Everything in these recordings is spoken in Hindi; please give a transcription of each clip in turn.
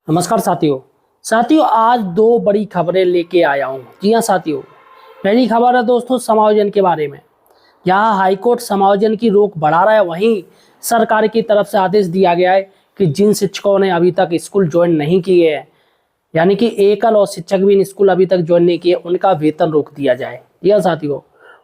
नमस्कार साथियों आज दो बड़ी खबरें लेके आया हूँ। जी हाँ साथियों, पहली खबर है दोस्तों समायोजन के बारे में। यहाँ हाईकोर्ट समायोजन की रोक बढ़ा रहा है, वहीं सरकार की तरफ से आदेश दिया गया है कि जिन शिक्षकों ने अभी तक स्कूल ज्वाइन नहीं किए हैं, यानी कि एकल और शिक्षक भी स्कूल अभी तक ज्वाइन नहीं किए, उनका वेतन रोक दिया जाए। जी हाँ साथियों,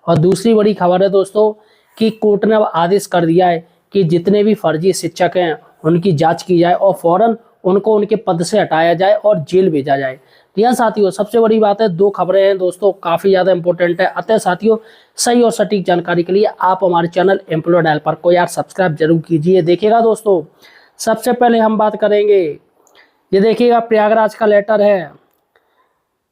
और दूसरी बड़ी खबर है दोस्तों कि कोर्ट ने अब आदेश कर दिया है कि जितने भी फर्जी शिक्षक हैं उनकी जांच की जाए और फौरन उनको उनके पद से हटाया जाए और जेल भेजा जाए। जी हाँ साथियों, सबसे बड़ी बात है, दो खबरें हैं दोस्तों, काफ़ी ज़्यादा इंपॉर्टेंट है। अतः साथियों, सही और सटीक जानकारी के लिए आप हमारे चैनल एम्प्लॉयड हेल्पर को यार सब्सक्राइब जरूर कीजिए। देखिएगा दोस्तों, सबसे पहले हम बात करेंगे, ये देखिएगा प्रयागराज का लेटर है।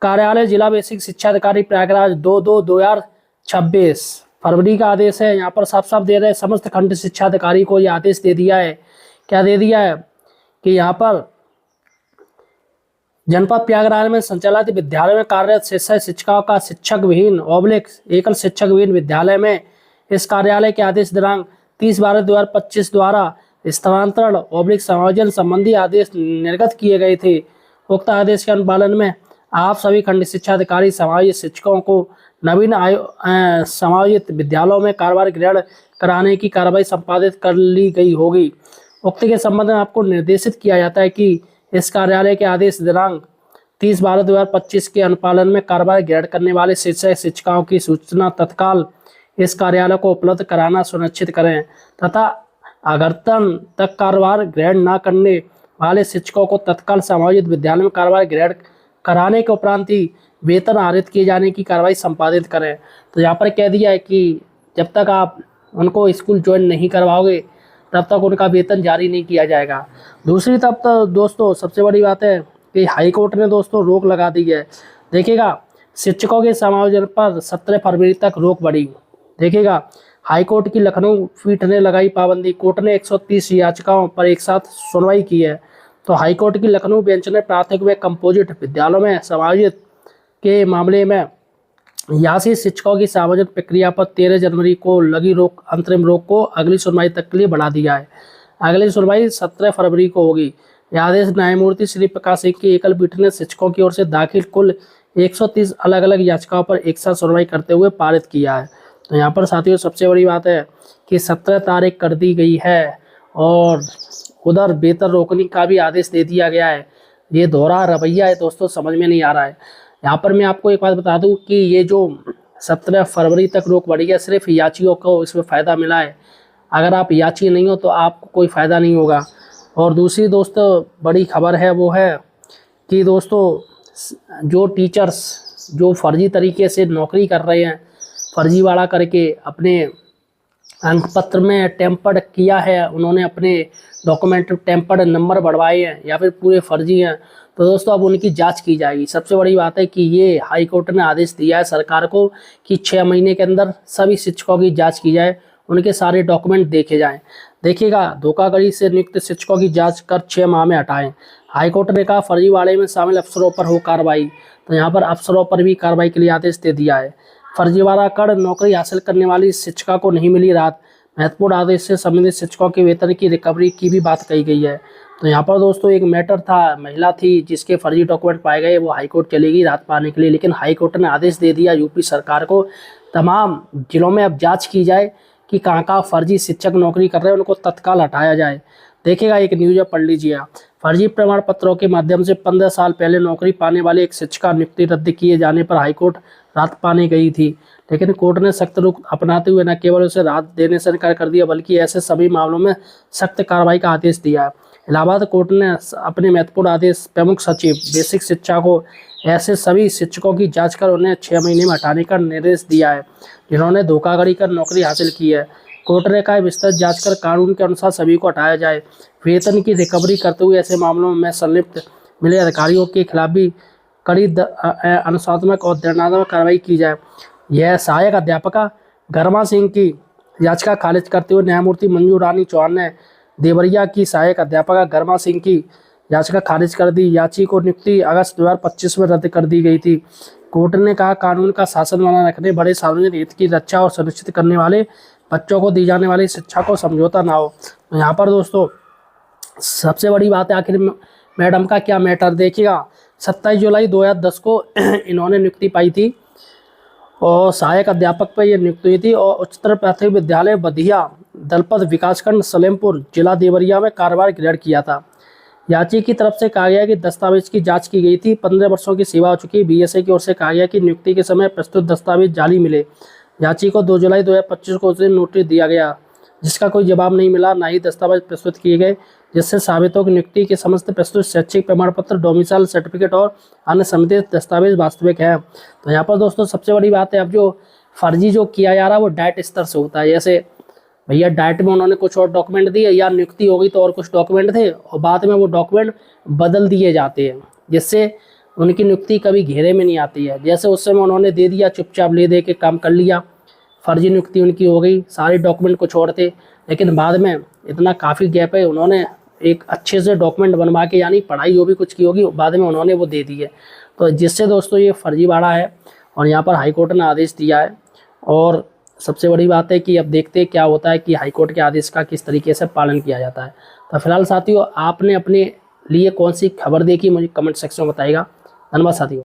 कार्यालय जिला बेसिक शिक्षा अधिकारी प्रयागराज 22/2026 फरवरी का आदेश है। यहाँ पर साफ साफ दे रहे हैं, समस्त खंड शिक्षा अधिकारी को ये आदेश दे दिया है। क्या दे दिया है कि यहाँ पर जनपद प्रयागराज में संचालित विद्यालय में कार्यरत शिक्षकों का शिक्षक विहीन एकल शिक्षक विहीन विद्यालय में इस कार्यालय के आदेश दिनांक 30/12/2025 द्वारा स्थानांतरण समायोजन संबंधी आदेश निर्गत किए गए थे। उक्त आदेश के अनुपालन में आप सभी खंड शिक्षा अधिकारी समायोजित शिक्षकों को नवीन समायोजित विद्यालयों में कार्यभार ग्रहण कराने की कार्रवाई संपादित कर ली गई होगी। उक्त के संबंध में आपको निर्देशित किया जाता है कि इस कार्यालय के आदेश दिनांक 30/12/2025 के अनुपालन में कार्यभार ग्रहण करने वाले शिक्षकों की सूचना तत्काल इस कार्यालय को उपलब्ध कराना सुनिश्चित करें तथा अगरतन तक कार्यभार ग्रहण न करने वाले शिक्षकों को तत्काल समायोजित विद्यालय में कार्यभार ग्रहण कराने के उपरांत ही वेतन आरित किए जाने की कार्रवाई संपादित करें। तो यहाँ पर कह दिया है कि जब तक आप उनको स्कूल ज्वाइन नहीं करवाओगे तब तक उनका वेतन जारी नहीं किया जाएगा। दूसरी तरफ तो दोस्तों सबसे बड़ी बात है कि हाई कोर्ट ने दोस्तों रोक लगा दी है। देखिएगा, शिक्षकों के समायोजन पर 17 फरवरी तक रोक बढ़ी। देखिएगा, हाई कोर्ट की लखनऊ पीठ ने लगाई पाबंदी। कोर्ट ने 130 याचिकाओं पर एक साथ सुनवाई की है। तो हाई कोर्ट की लखनऊ बेंच ने प्राथमिक व कंपोजिट विद्यालयों में समायोजित के मामले में 82 शिक्षकों की समायोजन प्रक्रिया पर 13 जनवरी को लगी अंतरिम रोक को अगली सुनवाई तक के लिए बढ़ा दिया है। अगली सुनवाई 17 फरवरी को होगी। यह आदेश न्यायमूर्ति श्री प्रकाश सिंह की एकल पीठ ने शिक्षकों की ओर से दाखिल कुल 130 अलग अलग याचिकाओं पर एक साथ सुनवाई करते हुए पारित किया है। तो यहाँ पर साथियों सबसे बड़ी बात है कि 17 तारीख कर दी गई है और उधर वेतन रोकने का भी आदेश दे दिया गया है। ये दोहरा रवैया है दोस्तों, समझ में नहीं आ रहा है। यहाँ पर मैं आपको एक बात बता दूं कि ये जो 17 फरवरी तक रोक बढ़ी है, सिर्फ याचियों को इसमें फ़ायदा मिला है। अगर आप याची नहीं हो तो आपको कोई फ़ायदा नहीं होगा। और दूसरी दोस्तों बड़ी खबर है वो है कि दोस्तों जो टीचर्स जो फर्जी तरीके से नौकरी कर रहे हैं, फर्जीवाड़ा करके अपने अंक पत्र में टेम्पर्ड किया है, उन्होंने अपने डॉक्यूमेंट टेम्पर्ड नंबर बढ़वाए हैं या फिर पूरे फर्जी हैं, तो दोस्तों अब उनकी जांच की जाएगी। सबसे बड़ी बात है कि ये हाई कोर्ट ने आदेश दिया है सरकार को कि 6 महीने के अंदर सभी शिक्षकों की जांच की जाए, उनके सारे डॉक्यूमेंट देखे जाएं। देखिएगा, धोखाधड़ी से नियुक्त शिक्षकों की जांच कर 6 माह में हटाएं। हाई कोर्ट ने कहा फर्जीवाड़े में शामिल अफसरों पर हो कार्रवाई। तो यहाँ पर अफसरों पर भी कार्रवाई के लिए आदेश दे दिया है। फर्जीवाड़ा कर नौकरी हासिल करने वाली शिक्षिका को नहीं मिली राहत। महत्वपूर्ण आदेश से संबंधित शिक्षकों के वेतन की रिकवरी की भी बात कही गई है। तो यहाँ पर दोस्तों एक मैटर था, महिला थी जिसके फर्जी डॉक्यूमेंट पाए गए, वो हाईकोर्ट चली गई राहत पाने के लिए, लेकिन हाईकोर्ट ने आदेश दे दिया यूपी सरकार को तमाम जिलों में अब जांच की जाए कि कहाँ कहाँ फर्जी शिक्षक नौकरी कर रहे हैं, उनको तत्काल हटाया जाए। देखिएगा, एक न्यूज़ पढ़ लीजिए आप। फर्जी प्रमाण पत्रों के माध्यम से 15 साल पहले नौकरी पाने वाले एक शिक्षिका नियुक्ति रद्द किए जाने पर हाईकोर्ट राहत पाने गई थी, लेकिन कोर्ट ने सख्त रुख अपनाते हुए न केवल उसे राहत देने से इनकार कर दिया बल्कि ऐसे सभी मामलों में सख्त कार्रवाई का आदेश दिया है। इलाहाबाद कोर्ट ने अपने महत्वपूर्ण आदेश प्रमुख सचिव बेसिक शिक्षा को ऐसे सभी शिक्षकों की जांच कर उन्हें 6 महीने में हटाने का निर्देश दिया है जिन्होंने धोखाधड़ी कर नौकरी हासिल की है। कोर्ट ने कहा विस्तृत जांच कर कानून के अनुसार सभी को हटाया जाए। वेतन की रिकवरी करते हुए ऐसे मामलों में संलिप्त मिले अधिकारियों के खिलाफ भी कड़ी अनुशासनात्मक और दंडात्मक कार्रवाई की जाए। यह सहायक अध्यापका गर्मा सिंह की याचिका खारिज करते हुए न्यायमूर्ति मंजू रानी चौहान ने देवरिया की सहायक अध्यापका गर्मा सिंह की याचिका खारिज कर दी। याची को नियुक्ति अगस्त 2025 में रद्द कर दी गई थी। कोर्ट ने कहा कानून का शासन बनाए रखने, बड़े सार्वजनिक हित की रक्षा और सुनिश्चित करने वाले बच्चों को दी जाने वाली शिक्षा को समझौता ना हो। तो यहाँ पर दोस्तों सबसे बड़ी बात है, आखिर मैडम का क्या मैटर देखिएगा। 27 जुलाई 2010 को इन्होंने नियुक्ति पाई थी और सहायक अध्यापक पर यह नियुक्ति हुई थी और उच्चतर प्राथमिक विद्यालय बधिया दलपत विकासखंड सलेमपुर जिला देवरिया में कार्यभार ग्रहण किया था। याची की तरफ से कहा गया कि दस्तावेज की जांच की गई थी। 15 वर्षों की सेवा हो चुकी। बीएसए की ओर से कहा गया कि नियुक्ति के समय प्रस्तुत दस्तावेज जाली मिले। याची को 2 जुलाई 2025 को नोटिस दिया गया, जिसका कोई जवाब नहीं मिला, ना ही दस्तावेज प्रस्तुत किए गए, जिससे साबित हो कि नियुक्ति के समस्त प्रस्तुत शैक्षिक प्रमाण पत्र, डोमिसाइल सर्टिफिकेट और अन्य संबंधित दस्तावेज वास्तविक है। तो यहाँ पर दोस्तों सबसे बड़ी बात है, अब जो फर्जी जो किया जा रहा है वो डाइट स्तर से होता है। जैसे भैया डाइट में उन्होंने कुछ और डॉक्यूमेंट दिए या नियुक्ति हो गई तो और कुछ डॉक्यूमेंट थे और बाद में वो डॉक्यूमेंट बदल दिए जाते हैं, जिससे उनकी नियुक्ति कभी घेरे में नहीं आती है। जैसे उस समय उन्होंने दे दिया, चुपचाप ले दे के काम कर लिया, फर्जी नियुक्ति उनकी हो गई, सारे डॉक्यूमेंट कुछ और थे, लेकिन बाद में इतना काफ़ी गैप है, उन्होंने एक अच्छे से डॉक्यूमेंट बनवा के, यानी पढ़ाई जो भी कुछ की होगी बाद में उन्होंने वो दे दी है। तो जिससे दोस्तों ये फर्जीवाड़ा है और यहाँ पर हाईकोर्ट ने आदेश दिया है। और सबसे बड़ी बात है कि अब देखते हैं क्या होता है कि हाईकोर्ट के आदेश का किस तरीके से पालन किया जाता है। तो फिलहाल साथियों, आपने अपने लिए कौन सी खबर देखी मुझे कमेंट सेक्शन में बताइएगा। धन्यवाद साथियों।